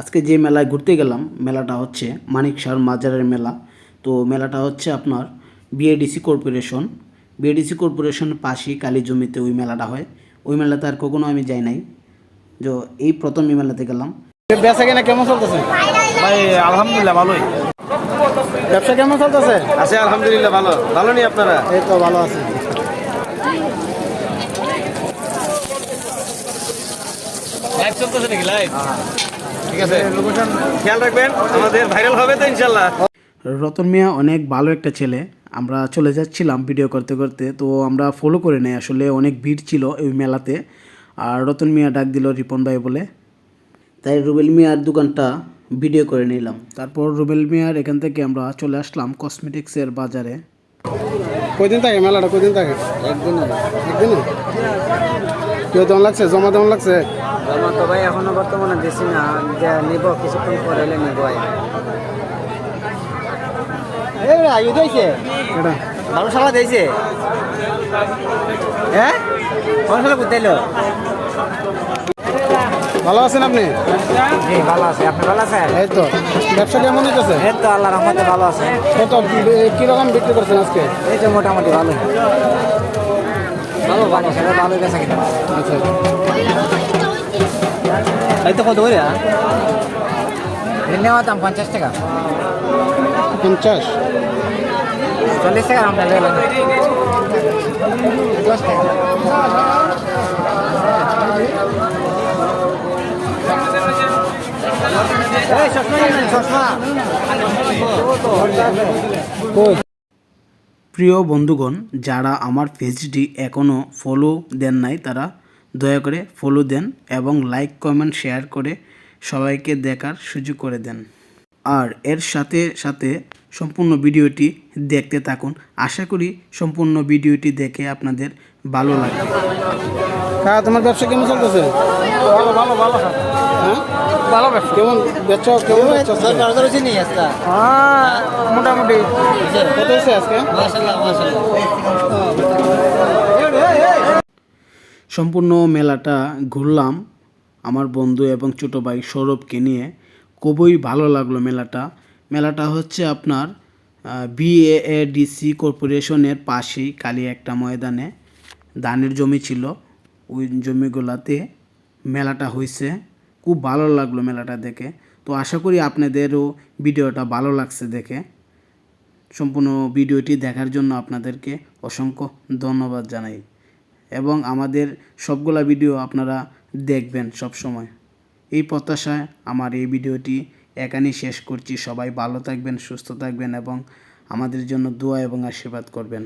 আজকে যে মেলায় ঘুরতে গেলাম মেলাটা হচ্ছে মানিক শাহর মাজারের মেলা। তো মেলাটা হচ্ছে আপনার বিএডিসি কর্পোরেশনের পাশেই কালী জমিতে ওই মেলাটা হয়। ওই মেলাতে আর কখনো আমি যাই নাই, যে এই প্রথম এই মেলাতে গেলাম। ব্যবসা কেনা কেমন চলতেছে ভাই? আলহামদুলিল্লাহ ভালোই। ব্যবসা কেমন চলতেছে? আছে আলহামদুলিল্লাহ ভালো। ভালো নি আপনারা? এই তো ভালো আছে। লাইভ চলতেছে নাকি? লাইভ ঠিক আছে, লোকেশন খেয়াল রাখবেন, আমাদের ভাইরাল হবে তো ইনশাল্লাহ। রতন মিয়া অনেক ভালো একটা ছেলে। আমরা চলে যাচ্ছিলাম ভিডিও করতে করতে, তো আমরা ফলো করে নেই, আসলে অনেক ভিড় ছিল ওই মেলাতে। আর রতন মিয়া ডাক দিল রিপন ভাই বলে, তাই রুবেল মিয়ার দোকানটা ভিডিও করে নিলাম। তারপর রুবেল মিয়ার এখান থেকে আমরা চলে আসলাম কসমেটিক্সের বাজারে। কয়দিন থাকে মেলাটা? কয়দিন থাকে? একদিন একদিন। কেউ তেমন লাগছে? জমা তেমন লাগছে? আমার তো ভাই এখনো বর্তমানে দিছি না, যে নিব কিছুক্ষণ পরে এলে নিব। আয়ু দিয়েছে এটা ভালো সালা দিয়েছে। হ্যাঁ ভালো সালা বুঝতেইল। ভালো আছেন আপনি? জি ভালো আছে, আপনি ভালো আছেন? এই তো। ব্যবসা কেমন হইতেছে? এই তো আল্লাহ রহমতে ভালো আছে। কত কিরকম বিক্রি করছেন আজকে? এই তো মোটামুটি ভালো ভালো ভালো সেটা ভালো গেছে কিনা। আচ্ছা, এই তো কত করে নেওয়া দাম 50 টাকা। 50? 40 টাকা আমরা গেলাম 10 টাকা। এই চশমা প্রিয় বন্ধুগণ, যারা আমার পেজটি এখনও ফলো দেন নাই তারা দয়া করে ফলো দেন এবং লাইক কমেন্ট শেয়ার করে সবাইকে দেখার সুযোগ করে দেন। আর এর সাথে সাথে সম্পূর্ণ ভিডিওটি দেখতে থাকুন। আশা করি সম্পূর্ণ ভিডিওটি দেখে আপনাদের ভালো লাগবে। হ্যাঁ, তোমার ব্যবসা কেমন চলতেছে? ভালো ভালো ভালো হ্যাঁ, ভালো ব্যবসা। কেমন ব্যবসা কেমন চলছে? মোটামুটি কত হয়েছে আজকে? সম্পূর্ণ মেলাটা ঘুরলাম আমার বন্ধু এবং ছোটো ভাই সৌরভকে নিয়ে। খুবই ভালো লাগলো মেলাটা হচ্ছে আপনার বিএডিসি কর্পোরেশনের পাশেই কালী একটা ময়দানে ধানের জমি ছিল, ওই জমিগুলাতে মেলাটা হয়েছে। খুব ভালো লাগলো মেলাটা দেখে। তো আশা করি আপনাদেরও ভিডিওটা ভালো লাগছে দেখে। সম্পূর্ণ ভিডিওটি দেখার জন্য আপনাদেরকে অসংখ্য ধন্যবাদ জানাই এবং আমাদের সবগুলা ভিডিও আপনারা দেখবেন সব সময়, এই প্রত্যাশায় আমার এই ভিডিওটি এখানেই শেষ করছি। সবাই ভালো থাকবেন, সুস্থ থাকবেন এবং আমাদের জন্য দোয়া এবং আশীর্বাদ করবেন।